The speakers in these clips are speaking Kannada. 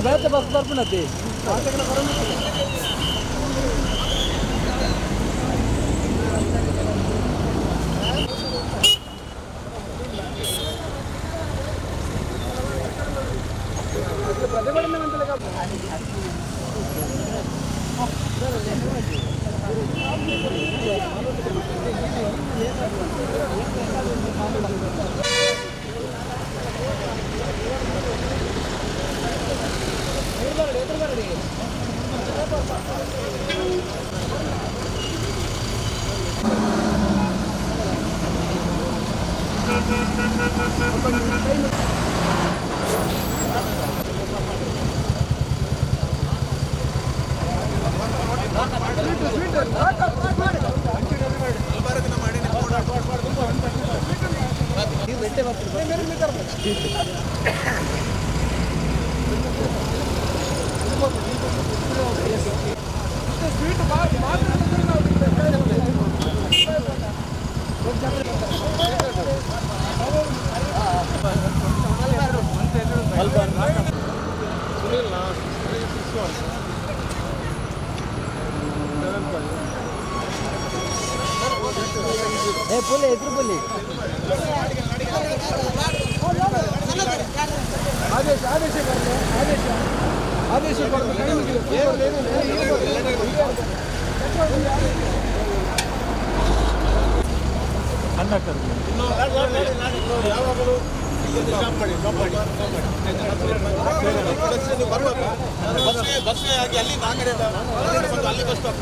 ಬೇರೆ ಬಸ್ ಬರ್ಬಿಡತ್ತಿ पुली इधर पुली आदेश आदेश करते आदेश आदेश ಕಂಡಕ್ಟರ್ ಯಾವಾಗಲೂ ಬಸ್ ಆಗಿ ಅಲ್ಲಿ ಅಲ್ಲಿ ಬಸ್ ಸ್ಟಾಪ್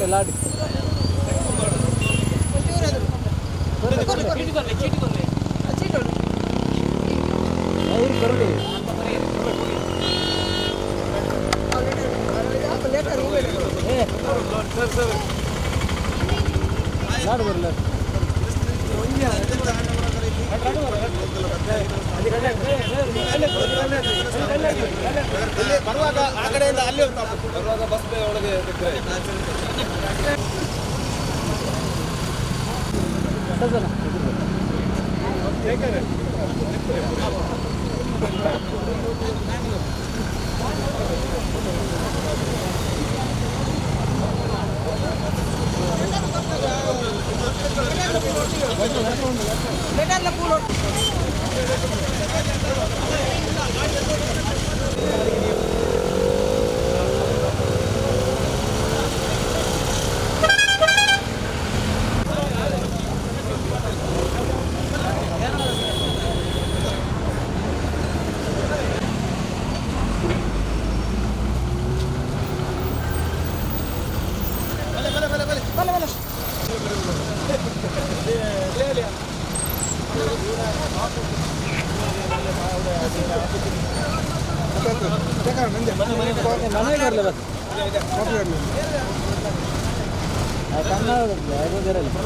लाड ಬರುವಾಗ ಆ ಕಡೆಯಿಂದ ಅಲ್ಲಿ ಬರುವಾಗ ಬಸ್ ಒಳಗೆ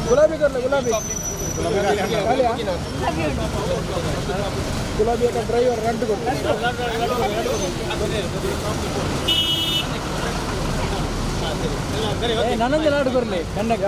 गुलाबी कर ले गुलाबी गुलाबी का ड्राइवर रेंट को ननंद लाड कर ले कन्नक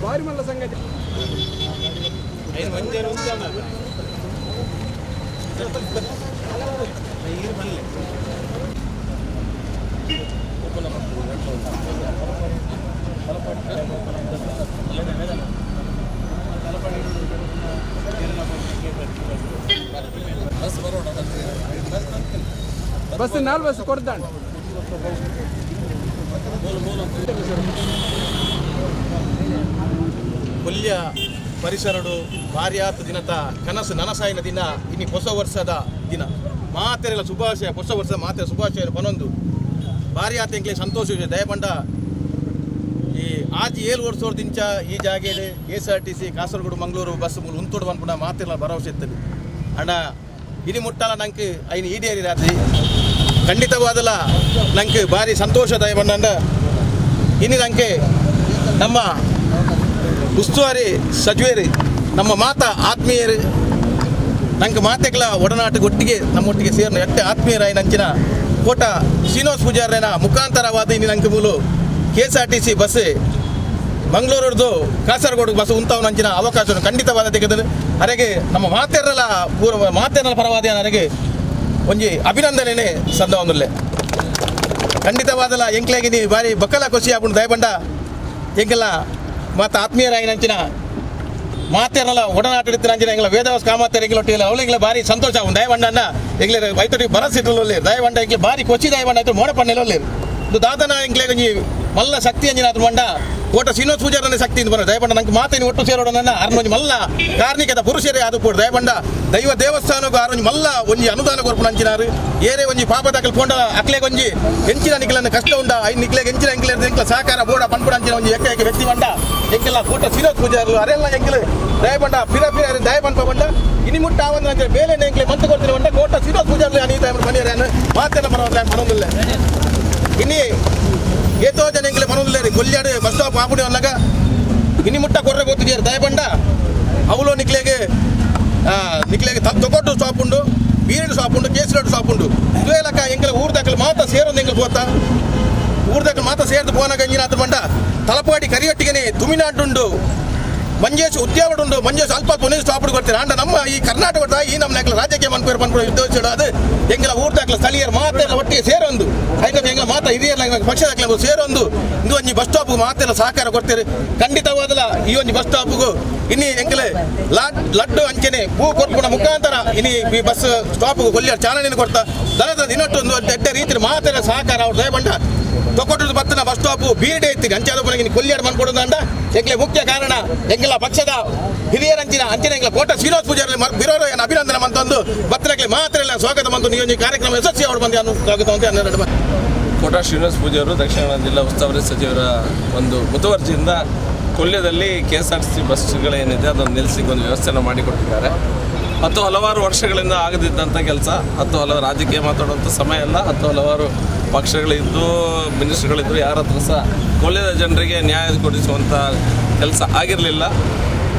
भारी मल्ल संगति बस नाल बस ಕೊಡ್ತಾನೆ ಪುಲ್ಯ ಪರಿಸರಡು ಭಾರ್ಯಾತ ದಿನದ ಕನಸು ನನಸಾಯಿನ ದಿನ ಇನ್ನು ಹೊಸ ವರ್ಷದ ದಿನ ಮಾತೆರೆಲ್ಲ ಶುಭಾಶಯ ಹೊಸ ವರ್ಷದ ಮಾತೆರ ಶುಭಾಶಯ ಪನೊಂದು ಭಾರ್ಯಾತ ಎಂಕ್ಲೆ ಸಂತೋಷ ದಯಪಂಡ ಈ ಆಜ್ 7 ವರ್ಷದಿಂಚ ಈ ಜಾಗೆಯಲ್ಲಿ KSRTC ಕಾಸರಗೋಡು ಮಂಗಳೂರು ಬಸ್ ಮೂಲ ಉಂತೋಡು ಬಂದ್ಬಿಡ ಮಾತೆಲ್ಲ ಭರವಸೆ ಇರ್ತದೆ ಅಣ್ಣ ಇನಿ ಮುಟ್ಟಲ್ಲ ನಂಗೆ ಐನು ಈಡೇರಿ ರಾತ್ರಿ ಖಂಡಿತವಾದಲ್ಲ ನಂಗೆ ಭಾರಿ ಸಂತೋಷ ದಯಪಂಡ ಇನ್ನು ನಂಗೆ ನಮ್ಮ ಉಸ್ತುವಾರಿ ಸಚಿವರು ನಮ್ಮ ಮಾತಾ ಆತ್ಮೀಯರು ನಂಗೆ ಮಾತೆಗಳ ಒಡನಾಟಗೊಟ್ಟಿಗೆ ನಮ್ಮೊಟ್ಟಿಗೆ ಸೇರಿನ ಎಟ್ಟೆ ಆತ್ಮೀಯರಾಯಿ ನಂಚಿನ ಕೋಟ ಶ್ರೀನಿವಾಸ ಪೂಜಾರನ ಮುಖಾಂತರವಾದ ಇನ್ನು ನಂಗೆ ಮೂಲು KSRTC ಬಸ್ ಮಂಗಳೂರದು ಕಾಸರಗೋಡು ಬಸ್ ಉಂತಾವು ನಂಚಿನ ಅವಕಾಶವನ್ನು ಖಂಡಿತವಾದ ತೆಗೆದರು ಅರೆಗೆ ನಮ್ಮ ಮಾತೆರಲ ಪರವಾದ ನನಗೆ ಒಂಜಿ ಅಭಿನಂದನೆ ಸಂದವೊಂದುಲ್ಲೆ ಖಂಡಿತವಾದಲ್ಲ ಎಂಕ್ಲೆಗೆ ನೀ ಬಾರಿ ಬಕ್ಕಲ ಖುಷಿ ಆಗ್ಬಿಟ್ಟು ದಯಪಂಡ ಎಂಕೆಲ್ಲ ಮತ್ತು ಆತ್ಮೀಯರಾಗಿ ನಂಚಿನ ಮಾತೆರಲ್ಲ ಒಡನಾಟ ಇಡ್ತೀನಿ ಅಂಚಿನ ಎಂಗ್ಲ ವೇದವಾಸ ಕಾಮಾತೆರ ಎಂಗ್ಲೊಟ್ಟಿಲ್ಲ ಅವಳಿಗೆ ಭಾರಿ ಸಂತೋಷ ಆகும் ದಯವಂಡ ಎಂಗ್ಲೆ ಬೈತೊಟ್ಟಿಗೆ ಬರಸಿಟ್ರಲ್ಲಿ ದಯವಂಡ ಎಂಗ್ಲೆ ಭಾರಿ ಕೊಚ್ಚಿ ದಯವಂಡ ಆಯ್ತು ಮೋಡಪಣ್ಣೆಲ್ಲಿ ಇದು ದಾದನ ಎಂಗ್ಲೆ ಮಲ್ಲ ಶಕ್ತಿ ಅಂಜಿನ ಅದು ಮಂಡ ಓಟ ಶ್ರೀನಿವಾಸ ಪೂಜಾರನೇ ಶಕ್ತಿ ಇಂದ ಬರೋದು ದಯಪಂಡ ನಂಗೆ ಮಾತೇನು ಒಟ್ಟು ಸೇರೋಣ ಅರ್ನೊಂಜಿ ಮಲ್ಲ ಕಾರ್ಣಿಕದ ಪುರುಷರೇ ಅದು ಕೂಡ ದಯಪಂಡ ದೈವ ದೇವಸ್ಥಾನಕ್ಕೂ ಆರೊಂಜಿ ಮಲ್ಲ ಒಂಜಿ ಅನುದಾನ ಕೊರ್ಪು ಅಂಚಿನಾರು ಏರೇ ಒಂಜಿ ಪಾಪದಾಕಲ್ ಪೋಂಡ ಅಕ್ಲೆಗೆ ಒಂಜಿ ಎಂಚಿನ ನಿಕ್ಲನ್ನ ಕಷ್ಟ ಉಂಡ ಐದು ನಿಕ್ಲೆಗೆ ಎಂಚಿನ ಎಂಕ್ಲ ಸಹಕಾರ ಬೋಡ ಪಂಪುಡ ಅಂಚಿನ ಒಂಜಿ ಏಕೈಕ ವ್ಯಕ್ತಿ ಬಂಡ ಎಂಕೆಲ್ಲ ಕೋಟ ಶ್ರೀನಿವಾಸ ಪೂಜಾರು ಅರೆಲ್ಲ ಎಂಕ್ಲೆ ದಯಪಂಡ ಪಿರ ದಯ ಪಂಪಂಡ ಇನಿ ಮುಟ್ಟ ಆವಂದ ಅಂಚೆ ಬೇಲೆ ಎಂಕ್ಲೆ ಮಂತು ಕೊಡ್ತೀನಿ ಬಂಡ ಕೋಟ ಶ್ರೀನಿವಾಸ ಪೂಜಾರ್ಲಿ ಅನೀತ ಮನೆಯರೇನು ಮಾತೆಲ್ಲ ಬರೋಲ್ಲ ಮನೊಂದಿಲ್ಲ ಇನಿ ಏತೋ ಜನ ಎಂಕ್ಲೆ ಮನೊಂದಿಲ್ಲ ರೀ ಕೊಲ್ಯಾಡು ಬಸ್ ಸ್ಟಾಪ್ ಆಪುಡಿ ಅನ್ನಾಗ ಇನಿ ಮುಟ್ಟ ಕೊರ್ರೆ ಗೊತ್ತಿದ್ಯಾರು ದಯಪಂಡ ಅವಳು ನಿಕ್ಲೆಗೆ ತೊಗೊಟ್ಟು ಸ್ಟಾಪ್ ಉಂಡು ಬೀರಡು ಸ್ಟಾಪ್ ಉಂಡು ಕೇಸರಡು ಸ್ಟಾಪ್ ಉಂಡು ಇದೇ ಲೆಕ್ಕ ಎಂಕ್ಲೆ ಊರ್ದಾಕಲು ಮಾತ್ರ ಸೇರೊಂದು ಎಂಕ್ಲೆ ಹೋತಾ ಊರ್ದಾಕಲು ಮಾತ್ರ ಸೇರ್ದು ಪೋನಾಗ ಎಂಜಿನ ಅದು ಬಂಡ ತಲಪಾಡಿ ಕರಿಯೊಟ್ಟಿಗೆ ತುಮಿನಾಡುಂಡು ಮಂಜೇಶ್ ಉದ್ಯಾವಡುಂಡು ಮಂಜೇಶ್ ಅಲ್ಪ ಪುನೀಸ್ ಸ್ಟಾಪ್ ಕೊಡ್ತೀರ ಅಂಡ ನಮ್ಮ ಈ ಕರ್ನಾಟಕದ ಈ ನಮ್ಮ ನೆಕ್ಲ ರಾಜ್ಯಕ್ಕೆ ಮನ್ಪೇರು ಪನ್ಪುಡು ಉದ್ದೇಶ ಅದು ಎಂಗ್ಲ ಊರ್ದಾಕಲ ಸ್ಥಳೀಯರು ಮಾತೆಲ್ಲ ಒಟ್ಟಿಗೆ ಸೇರೊಂದು ಐದು ಎಂಗ್ಲ ಮಾತ ಹಿರಿಯರ್ಲ ಪಕ್ಷದಾಕಲ ಸೇರೊಂದು ಇದು ಒಂಜಿ ಬಸ್ ಸ್ಟಾಪ್ ಮಾತೆಲ್ಲ ಸಹಕಾರ ಕೊಡ್ತೀರಿ ಖಂಡಿತವಾದಲ್ಲ ಈ ಒಂಜಿ ಬಸ್ ಸ್ಟಾಪ್ಗೂ ಇನ್ನು ಎಂಕ್ಲೆ ಲಡ್ಡು ಅಂಚನೆ ಪೂ ಕೊರ್ಪುಣ ಮುಖಾಂತರ ಇನ್ನು ಈ ಬಸ್ ಸ್ಟಾಪ್ಗೂ ಕೊಲ್ಲಿಯ ಚಾಲನೆ ಕೊಡ್ತಾ ದನದ ದಿನಟ್ಟೊಂದು ಎಡ್ಡ ರೀತಿಯ ಮಾತೆಲ್ಲ ಸಹಕಾರ ಅವ್ರು ದಯಬಂಡ ತೊಗೊಟ್ಟು ಬತ್ತನ ಬಸ್ ಸ್ಟಾಪು ಬೀಡೆ ಐತಿ ಅಂಚಾದ ಕೊಲ್ಲಿಯಾಡು ಮನ್ಕೊಡೋದಂಡ ಎಂಕ್ಲೆ ಮುಖ್ಯ ಕಾರಣ ಎಂಗ್ಲ ಪಕ್ಷದ ಹಿರಿಯರಂಚಿನ ಅಂಚಿನ ಎಂಗ್ಲ ಕೋಟ ಶ್ರೀನಿವಾಸ ಪೂಜಾರಿ ಬಿರೋರು ಏನು ಅಭಿನಂದನೆ ಮಂತೊಂದು ಬತ್ತನಕ್ಕೆ ಮಾತ್ರ ಸ್ವಾಗತ ಮಂತು ನೀವು ಕಾರ್ಯಕ್ರಮ ಯಶಸ್ವಿ ಅವರು ಬಂದು ಸ್ವಾಗತ ಅಂತ 12 ಕೋಟ ಶ್ರೀನಿವಾಸ ಪೂಜಾರು ದಕ್ಷಿಣ ಕನ್ನಡ ಜಿಲ್ಲಾ ಉಸ್ತುವಾರಿ ಸಚಿವರ ಒಂದು ಮುತುವರ್ಜಿಯಿಂದ ಕೊಲ್ಯದಲ್ಲಿ KSRTC ಬಸ್ಗಳೇನಿದೆ ಅದನ್ನು ನಿಲ್ಲಿಸಲಿಕ್ಕೆ ಒಂದು ವ್ಯವಸ್ಥೆಯನ್ನು ಮಾಡಿಕೊಟ್ಟಿದ್ದಾರೆ. ಹಲವಾರು ವರ್ಷಗಳಿಂದ ಆಗದಿದ್ದಂಥ ಕೆಲಸ, ಹಲವಾರು ರಾಜಕೀಯ ಮಾತಾಡುವಂಥ ಸಮಯ ಅಲ್ಲ, ಹಲವಾರು ಪಕ್ಷಗಳಿದ್ದು ಮಿನಿಸ್ಟ್ರುಗಳಿದ್ದು ಯಾರ ಹತ್ರ ಸಹ ಕೊಲ್ಯದ ಜನರಿಗೆ ನ್ಯಾಯ ಕೊಡಿಸುವಂಥ ಕೆಲಸ ಆಗಿರಲಿಲ್ಲ.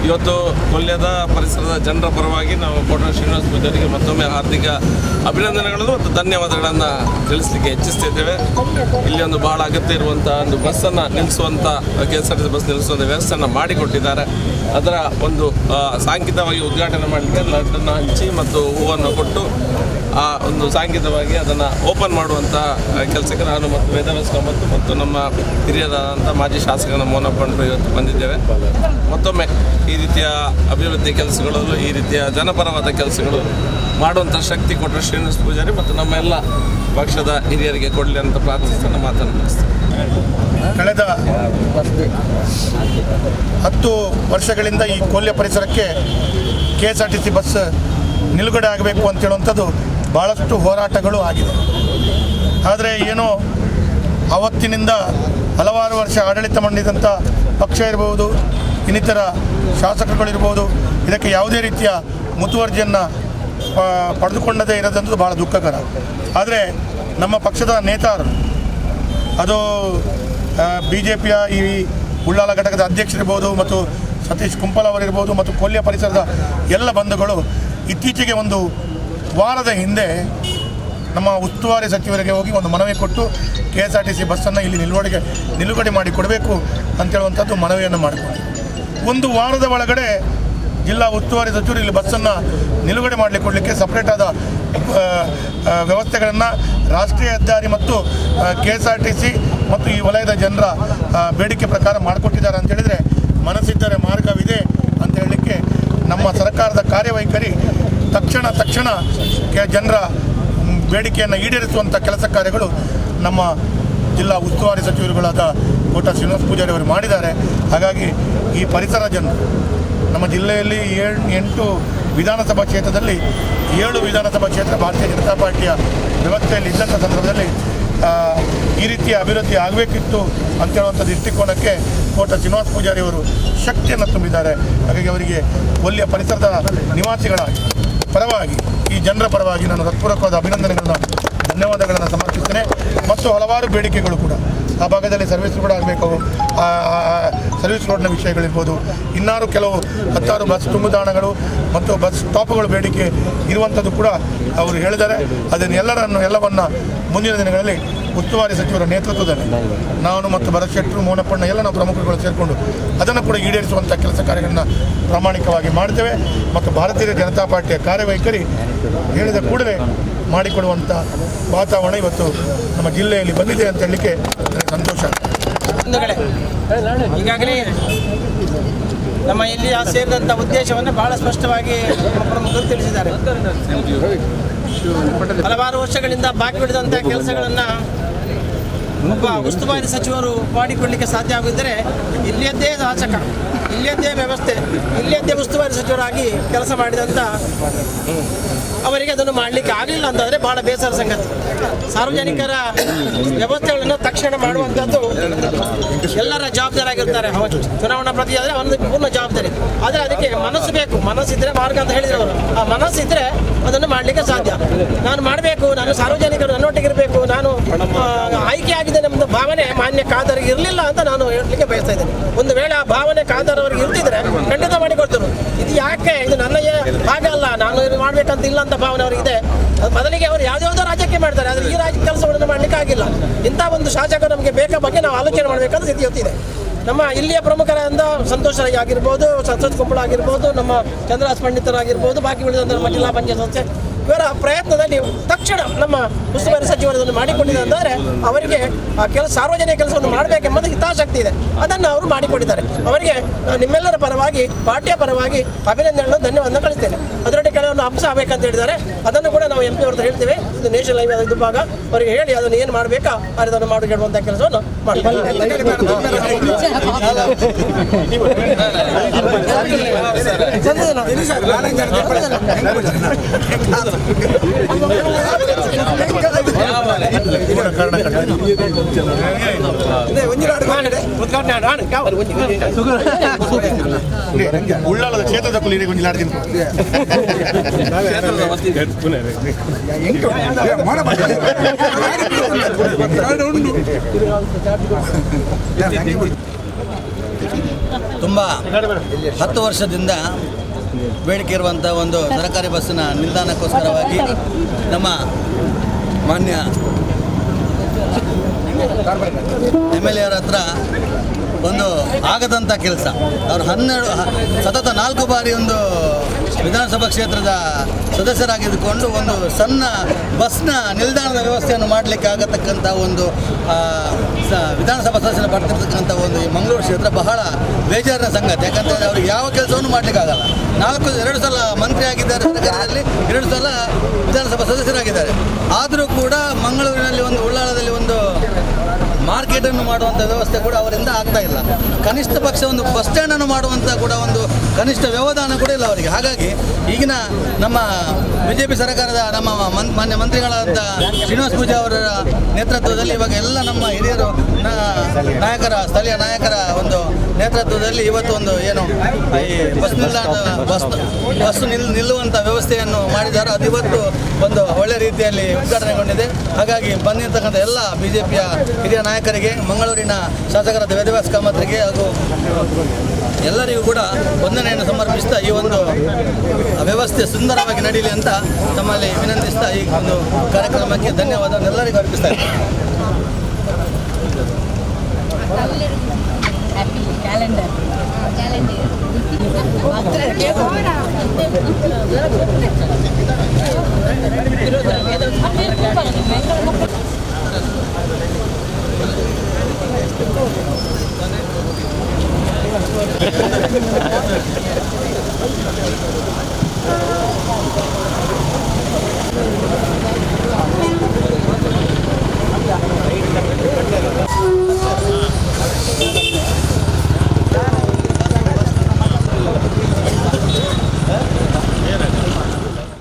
ಇವತ್ತು ಕೊಲ್ಯದ ಪರಿಸರದ ಜನರ ಪರವಾಗಿ ನಾವು ಕೋಟ ಶ್ರೀನಿವಾಸ ಪೂಜಾರಿಗೆ ಮತ್ತೊಮ್ಮೆ ಹಾರ್ದಿಕ ಅಭಿನಂದನೆಗಳನ್ನು ಮತ್ತು ಧನ್ಯವಾದಗಳನ್ನು ತಿಳಿಸಲಿಕ್ಕೆ ಹೆಚ್ಚಿಸ್ತಿದ್ದೇವೆ. ಇಲ್ಲಿ ಒಂದು ಬಹಳ ಅಗತ್ಯ ಇರುವಂಥ ಒಂದು ಬಸ್ಸನ್ನು ನಿಲ್ಲಿಸುವಂಥ KSRTC ಬಸ್ ನಿಲ್ಲಿಸುವಂಥ ವ್ಯವಸ್ಥೆಯನ್ನು ಮಾಡಿಕೊಟ್ಟಿದ್ದಾರೆ. ಅದರ ಒಂದು ಸಾಂಕೇತಿಕವಾಗಿ ಉದ್ಘಾಟನೆ ಮಾಡಲಿಕ್ಕೆ ಲಡ್ಡನ್ನು ಹಂಚಿ ಮತ್ತು ಹೂವನ್ನು ಕೊಟ್ಟು ಆ ಒಂದು ಸಾಂಕೇತಿಕವಾಗಿ ಅದನ್ನು ಓಪನ್ ಮಾಡುವಂಥ ಕೆಲಸಕ್ಕೆ ನಾನು ಮತ್ತು ವೇದವ್ಯಾಸ ಮತ್ತು ನಮ್ಮ ಹಿರಿಯರಾದಂಥ ಮಾಜಿ ಶಾಸಕನ ಮೋನಪ್ಪಂಡರು ಇವತ್ತು ಬಂದಿದ್ದೇವೆ. ಮತ್ತೊಮ್ಮೆ ಈ ರೀತಿಯ ಅಭಿವೃದ್ಧಿ ಕೆಲಸಗಳಲ್ಲೂ ಈ ರೀತಿಯ ಜನಪರವಾದ ಕೆಲಸಗಳು ಮಾಡುವಂಥ ಶಕ್ತಿ ಕೋಟ ಶ್ರೀನಿವಾಸ ಪೂಜಾರಿ ಮತ್ತು ನಮ್ಮ ಎಲ್ಲ ಪಕ್ಷದ ಹಿರಿಯರಿಗೆ ಕೊಡಲಿ ಅಂತ ಪ್ರಾರ್ಥಿಸ್ತಾನೆ ಮಾತನಾಡಿಸ್ತೇನೆ. ಕಳೆದ 10 ವರ್ಷಗಳಿಂದ ಈ ಕೊಲ್ಯ ಪರಿಸರಕ್ಕೆ KSRTC ಬಸ್ ನಿಲುಗಡೆ ಆಗಬೇಕು ಅಂತ ಹೇಳುವಂಥದ್ದು ಭಾಳಷ್ಟು ಹೋರಾಟಗಳು ಆಗಿದೆ. ಆದರೆ ಏನೋ ಅವತ್ತಿನಿಂದ ಹಲವಾರು ವರ್ಷ ಆಡಳಿತ ಮಾಡಿದಂಥ ಪಕ್ಷ ಇರ್ಬೋದು, ಇನ್ನಿತರ ಶಾಸಕರುಗಳಿರ್ಬೋದು, ಇದಕ್ಕೆ ಯಾವುದೇ ರೀತಿಯ ಮುತುವರ್ಜಿಯನ್ನು ಪಡೆದುಕೊಂಡದೇ ಇರೋದಂಥದ್ದು ಭಾಳ ದುಃಖಕರ. ಆದರೆ ನಮ್ಮ ಪಕ್ಷದ ನೇತಾರರು, ಅದು BJPಯ ಈ ಉಳ್ಳಾಲ ಘಟಕದ ಅಧ್ಯಕ್ಷರಿರ್ಬೋದು ಮತ್ತು ಸತೀಶ್ ಕುಂಪಲ್ ಅವರಿರ್ಬೋದು ಮತ್ತು ಕೊಲ್ಯ ಪರಿಸರದ ಎಲ್ಲ ಬಂಧುಗಳು ಇತ್ತೀಚೆಗೆ ಒಂದು ವಾರದ ಹಿಂದೆ ನಮ್ಮ ಉಸ್ತುವಾರಿ ಸಚಿವರಿಗೆ ಹೋಗಿ ಒಂದು ಮನವಿ ಕೊಟ್ಟು KSRTC ಬಸ್ಸನ್ನು ಇಲ್ಲಿ ನಿಲುಗಡೆ ಮಾಡಿ ಕೊಡಬೇಕು ಅಂತೇಳುವಂಥದ್ದು ಮನವಿಯನ್ನು ಮಾಡಿಕೊಂಡು ಒಂದು ವಾರದ ಒಳಗಡೆ ಜಿಲ್ಲಾ ಉಸ್ತುವಾರಿ ಸಚಿವರು ಇಲ್ಲಿ ಬಸ್ಸನ್ನು ನಿಲುಗಡೆ ಕೊಡಲಿಕ್ಕೆ ಸಪ್ರೇಟಾದ ವ್ಯವಸ್ಥೆಗಳನ್ನು ರಾಷ್ಟ್ರೀಯ ಹೆದ್ದಾರಿ ಮತ್ತು KSRTC ಮತ್ತು ಈ ವಲಯದ ಜನರ ಬೇಡಿಕೆ ಪ್ರಕಾರ ಮಾಡಿಕೊಟ್ಟಿದ್ದಾರೆ ಅಂತ ಹೇಳಿದರೆ ಮನಸ್ಸಿದ್ದರೆ ಮಾರ್ಗವಿದೆ ಅಂತ ಹೇಳಲಿಕ್ಕೆ ನಮ್ಮ ಸರ್ಕಾರದ ಕಾರ್ಯವೈಖರಿ ತಕ್ಷಣ ಜನರ ಬೇಡಿಕೆಯನ್ನು ಈಡೇರಿಸುವಂಥ ಕೆಲಸ ಕಾರ್ಯಗಳು ನಮ್ಮ ಜಿಲ್ಲಾ ಉಸ್ತುವಾರಿ ಸಚಿವರುಗಳಾದ ಕೋಟ ಶ್ರೀನಿವಾಸ ಪೂಜಾರಿ ಅವರು ಮಾಡಿದ್ದಾರೆ. ಹಾಗಾಗಿ ಈ ಪರಿಸರ ಜನರು ನಮ್ಮ ಜಿಲ್ಲೆಯಲ್ಲಿ 8 ವಿಧಾನಸಭಾ ಕ್ಷೇತ್ರದಲ್ಲಿ 7 ವಿಧಾನಸಭಾ ಕ್ಷೇತ್ರ ಭಾರತೀಯ ಜನತಾ ಪಾರ್ಟಿಯ ವ್ಯವಸ್ಥೆಯಲ್ಲಿ ಇದ್ದಂಥ ಸಂದರ್ಭದಲ್ಲಿ ಈ ರೀತಿಯ ಅಭಿವೃದ್ಧಿ ಆಗಬೇಕಿತ್ತು ಅಂತೇಳುವಂಥ ದೃಷ್ಟಿಕೋನಕ್ಕೆ ಕೋಟ ಶ್ರೀನಿವಾಸ ಪೂಜಾರಿ ಅವರು ಶಕ್ತಿಯನ್ನು ತುಂಬಿದ್ದಾರೆ. ಹಾಗಾಗಿ ಅವರಿಗೆ ಕೊಲ್ಲಿಯ ಪರಿಸರದ ನಿವಾಸಿಗಳ ಪರವಾಗಿ, ಈ ಜನರ ಪರವಾಗಿ ನಾನು ಹೃತ್ಪೂರ್ವಕವಾದ ಅಭಿನಂದನೆಗಳನ್ನು, ಧನ್ಯವಾದಗಳನ್ನು ಸಮರ್ಪಿಸ್ತೇನೆ. ಮತ್ತು ಹಲವಾರು ಬೇಡಿಕೆಗಳು ಕೂಡ ಆ ಭಾಗದಲ್ಲಿ ಸರ್ವಿಸ್ ರೋಡ್ ಆಗಬೇಕು, ಸರ್ವಿಸ್ ರೋಡ್ನ ವಿಷಯಗಳಿರ್ಬೋದು, ಇನ್ನಾರು ಕೆಲವು 10 ಬಸ್ ತುಂಬುದಾಣಗಳು ಮತ್ತು ಬಸ್ ಸ್ಟಾಪ್ಗಳು ಬೇಡಿಕೆ ಇರುವಂಥದ್ದು ಕೂಡ ಅವರು ಹೇಳಿದ್ದಾರೆ. ಎಲ್ಲವನ್ನು ಮುಂದಿನ ದಿನಗಳಲ್ಲಿ ಉಸ್ತುವಾರಿ ಸಚಿವರ ನೇತೃತ್ವದಲ್ಲಿ ನಾನು ಮತ್ತು ಭರತ್ ಶೆಟ್ಟರು, ಮೋನಪ್ಪಣ್ಣ ಎಲ್ಲ ನಾವು ಪ್ರಮುಖರುಗಳು ಸೇರಿಕೊಂಡು ಅದನ್ನು ಕೂಡ ಈಡೇರಿಸುವಂಥ ಕೆಲಸ ಕಾರ್ಯಗಳನ್ನು ಪ್ರಾಮಾಣಿಕವಾಗಿ ಮಾಡ್ತೇವೆ. ಮತ್ತು ಭಾರತೀಯ ಜನತಾ ಪಾರ್ಟಿಯ ಕಾರ್ಯವೈಖರಿ ಹೇಳಿದ ಕೂಡಲೇ ಮಾಡಿಕೊಡುವಂಥ ವಾತಾವರಣ ಇವತ್ತು ನಮ್ಮ ಜಿಲ್ಲೆಯಲ್ಲಿ ಬಂದಿದೆ ಅಂತ ಹೇಳಲಿಕ್ಕೆ ನನಗೆ ಸಂತೋಷ. ಈಗಾಗಲೇ ನಮ್ಮ ಇಲ್ಲಿ ಸೇರಿದಂಥ ಉದ್ದೇಶವನ್ನು ಬಹಳ ಸ್ಪಷ್ಟವಾಗಿ ನಮ್ಮ ಪ್ರಮುಖರು ತಿಳಿಸಿದ್ದಾರೆ. ಹಲವಾರು ವರ್ಷಗಳಿಂದ ಬಾಕಿ ಉಳಿದಂಥ ಕೆಲಸಗಳನ್ನು ಒಬ್ಬ ಉಸ್ತುವಾರಿ ಸಚಿವರು ಮಾಡಿಕೊಳ್ಳಲಿಕ್ಕೆ ಸಾಧ್ಯ ಆಗಿದ್ದರೆ ಇಲ್ಲಿಯದ್ದೇ ಶಾಸಕ, ಇಲ್ಲಿಯದ್ದೇ ವ್ಯವಸ್ಥೆ, ಇಲ್ಲಿಯದ್ದೇ ಉಸ್ತುವಾರಿ ಸಚಿವರಾಗಿ ಕೆಲಸ ಮಾಡಿದಂಥ ಅವರಿಗೆ ಅದನ್ನು ಮಾಡಲಿಕ್ಕೆ ಆಗಲಿಲ್ಲ ಅಂತಂದರೆ ಭಾಳ ಬೇಸರ ಸಂಗತಿ. ಸಾರ್ವಜನಿಕರ ವ್ಯವಸ್ಥೆಗಳನ್ನು ತಕ್ಷಣ ಮಾಡುವಂಥದ್ದು ಎಲ್ಲರ ಜವಾಬ್ದಾರಿ ಆಗಿರ್ತಾರೆ. ಚುನಾವಣಾ ಪ್ರತಿ ಆದರೆ ಅವನದು ಪೂರ್ಣ ಜವಾಬ್ದಾರಿ. ಆದರೆ ಅದಕ್ಕೆ ಮನಸ್ಸು ಬೇಕು, ಮನಸ್ಸಿದ್ರೆ ಮಾರ್ಗ ಅಂತ ಹೇಳಿದ್ರು ಅವರು. ಆ ಮನಸ್ಸಿದ್ರೆ ಅದನ್ನು ಮಾಡಲಿಕ್ಕೆ ಸಾಧ್ಯ. ನಾನು ಮಾಡಬೇಕು, ನಾನು ಸಾರ್ವಜನಿಕರು ನನ್ನೊಟ್ಟಿಗಿರಬೇಕು, ನಾನು ಆಯ್ಕೆ ಆಗಿದೆ ನಮ್ಮದು ಭಾವನೆ ಮಾನ್ಯ ಖಾದರ್ಗೆ ಇರಲಿಲ್ಲ ಅಂತ ನಾನು ಹೇಳಲಿಕ್ಕೆ ಬಯಸ್ತಾ ಇದ್ದೇನೆ. ಒಂದು ವೇಳೆ ಆ ಭಾವನೆ ಖಾದರ್ ಅವರಿಗೆ ಇರ್ತಿದ್ರೆ ಖಂಡಿತ ಮಾಡಿಕೊಡ್ತರು. ಇದು ಯಾಕೆ, ಇದು ನನ್ನ ಹಾಗೆ ಅಲ್ಲ, ನಾನು ಇದು ಮಾಡಬೇಕಂತ ಇಲ್ಲ ಅಂತ ಭಾವನೆ ಅವರಿಗಿದೆ. ಮೊದಲಿಗೆ ಅವರು ಯಾವುದ್ಯಾವುದೋ ರಾಜ್ಯಕ್ಕೆ ಮಾಡ್ತಾರೆ, ಆದರೆ ಈ ರಾಜ್ಯ ಕೆಲಸಗಳನ್ನು ಮಾಡಲಿಕ್ಕೆ ಆಗಿಲ್ಲ. ಇಂಥ ಒಂದು ಶಾಸಕರು ನಮಗೆ ಬೇಕಾ ಬಗ್ಗೆ ನಾವು ಆಲೋಚನೆ ಮಾಡಬೇಕಾದ ಸ್ಥಿತಿ ಹೊತ್ತಿದೆ. ನಮ್ಮ ಇಲ್ಲಿಯ ಪ್ರಮುಖರಾದ ಸಂತೋಷ್ ರೈ ಆಗಿರ್ಬೋದು, ಸಂಸತ್ ಕುಂಬಳ ಆಗಿರ್ಬೋದು, ನಮ್ಮ ಚಂದ್ರಹಾಸ್ ಪಂಡಿತರಾಗಿರ್ಬೋದು, ಬಾಕಿ ಉಳಿದಂಥ ನಮ್ಮ ಜಿಲ್ಲಾ ಪಂಚಾಯತ್ ಸಂಸ್ಥೆ ಇವರ ಪ್ರಯತ್ನದಲ್ಲಿ ತಕ್ಷಣ ನಮ್ಮ ಉಸ್ತುವಾರಿ ಸಚಿವರನ್ನು ಮಾಡಿಕೊಂಡಿದ್ದಾರೆ ಅಂದರೆ ಅವರಿಗೆ ಆ ಸಾರ್ವಜನಿಕ ಕೆಲಸವನ್ನು ಮಾಡಬೇಕೆಂಬುದು ಹಿತಾಸಕ್ತಿ ಇದೆ. ಅದನ್ನು ಅವರು ಮಾಡಿಕೊಟ್ಟಿದ್ದಾರೆ. ಅವರಿಗೆ ನಿಮ್ಮೆಲ್ಲರ ಪರವಾಗಿ, ಪಾರ್ಟಿಯ ಪರವಾಗಿ ಅಭಿನಂದನೆಗಳನ್ನು, ಧನ್ಯವಾದ ಕಳಿಸ್ತೇನೆ. ಅದರೊಟ್ಟಿಗೆ ಕೆಲವೊಂದು ಅಂಶ ಆಗಬೇಕಂತ ಹೇಳಿದ್ದಾರೆ, ಅದನ್ನು ಕೂಡ ನಾವು MP ಅವ್ರದ್ದು ಹೇಳ್ತೇವೆ. ಇದು ನ್ಯಾಷನಲ್ ಹೈವೇ ಇದು ಭಾಗ, ಅವರಿಗೆ ಹೇಳಿ ಅದನ್ನು ಏನು ಮಾಡಬೇಕಾ ಅದನ್ನು ಮಾಡಿ ಹೇಳುವಂಥ ಕೆಲಸವನ್ನು ಉಳ್ಳಾಲದ ಕ್ಷೇತ್ರದ ಕುಲಿಗೆ ಗೊಂಜಿಲಾಡ್ತೀನಿ. ತುಂಬ 10 ವರ್ಷದಿಂದ ಬೇಡಿಕೆ ಇರುವಂಥ ಒಂದು ಸರ್ಕಾರಿ ಬಸ್ಸಿನ ನಿಲ್ದಾಣಕ್ಕೋಸ್ಕರವಾಗಿ ನಮ್ಮ ಮಾನ್ಯ MLA ಅವರ ಹತ್ರ ಒಂದು ಆಗದಂಥ ಕೆಲಸ. ಅವರು 4 ಬಾರಿ ಒಂದು ವಿಧಾನಸಭಾ ಕ್ಷೇತ್ರದ ಸದಸ್ಯರಾಗಿದ್ದುಕೊಂಡು ಒಂದು ಸಣ್ಣ ಬಸ್ನ ನಿಲ್ದಾಣದ ವ್ಯವಸ್ಥೆಯನ್ನು ಮಾಡಲಿಕ್ಕೆ ಆಗತಕ್ಕಂಥ ಒಂದು ವಿಧಾನಸಭಾ ಸದಸ್ಯರು ಬರ್ತಿರ್ತಕ್ಕಂಥ ಒಂದು ಈ ಮಂಗಳೂರು ಕ್ಷೇತ್ರ ಬಹಳ ಬೇಜಾರಿನ ಸಂಗತಿ. ಯಾಕಂತಂದರೆ ಅವ್ರಿಗೆ ಯಾವ ಕೆಲಸವನ್ನು ಮಾಡಲಿಕ್ಕಾಗಲ್ಲ. 2 ಸಲ ಮಂತ್ರಿ ಆಗಿದ್ದಾರೆ ಸರ್ಕಾರದಲ್ಲಿ, 2 ಸಲ ವಿಧಾನಸಭಾ ಸದಸ್ಯರಾಗಿದ್ದಾರೆ. ಆದರೂ ಕೂಡ ಮಂಗಳೂರಿನಲ್ಲಿ ಒಂದು ಉಳ್ಳಾಳದಲ್ಲಿ ಒಂದು ಮಾರ್ಕೆಟನ್ನು ಮಾಡುವಂಥ ವ್ಯವಸ್ಥೆ ಕೂಡ ಅವರಿಂದ ಆಗ್ತಾ ಇಲ್ಲ. ಕನಿಷ್ಠ ಪಕ್ಷ ಒಂದು ಬಸ್ ಸ್ಟ್ಯಾಂಡನ್ನು ಮಾಡುವಂಥ ಕೂಡ ಒಂದು ಕನಿಷ್ಠ ವ್ಯವಧಾನ ಕೂಡ ಇಲ್ಲ ಅವರಿಗೆ. ಹಾಗಾಗಿ ಈಗಿನ ನಮ್ಮ BJP ಸರ್ಕಾರದ ನಮ್ಮ ಮಾನ್ಯ ಮಂತ್ರಿಗಳಾದ ಶ್ರೀನಿವಾಸ ಪೂಜಾರಿ ಅವರ ನೇತೃತ್ವದಲ್ಲಿ ಇವಾಗ ಎಲ್ಲ ನಮ್ಮ ಹಿರಿಯರು ನಾಯಕರ, ಸ್ಥಳೀಯ ನಾಯಕರ ಒಂದು ನೇತೃತ್ವದಲ್ಲಿ ಇವತ್ತು ಒಂದು ಏನು ಈ ಬಸ್ ನಿಲ್ದಾಣದ ಬಸ್ ನಿಲ್ಲುವಂಥ ವ್ಯವಸ್ಥೆಯನ್ನು ಮಾಡಿದ್ದಾರೆ. ಅದು ಇವತ್ತು ಒಂದು ಒಳ್ಳೆ ರೀತಿಯಲ್ಲಿ ಉದ್ಘಾಟನೆಗೊಂಡಿದೆ. ಹಾಗಾಗಿ ಬಂದಿರತಕ್ಕಂಥ ಎಲ್ಲ BJPಯ ಹಿರಿಯ ನಾಯಕರಿಗೆ, ಮಂಗಳೂರಿನ ಶಾಸಕರಾದ ವೇದವ್ಯಾಸ ಕಾಮತ್ರಿಗೆ ಹಾಗೂ ಎಲ್ಲರಿಗೂ ಕೂಡ ವಂದನೆಯನ್ನು ಸಮರ್ಪಿಸ್ತಾ ಈ ಒಂದು ವ್ಯವಸ್ಥೆ ಸುಂದರವಾಗಿ ನಡೀಲಿ ಅಂತ ತಮ್ಮಲ್ಲಿ ವಿನಂತಿಸ್ತಾ ಈ ಒಂದು ಕಾರ್ಯಕ್ರಮಕ್ಕೆ ಧನ್ಯವಾದ ಎಲ್ಲರಿಗೂ ಅರ್ಪಿಸ್ತಾ ಇದ್ದೀನಿ.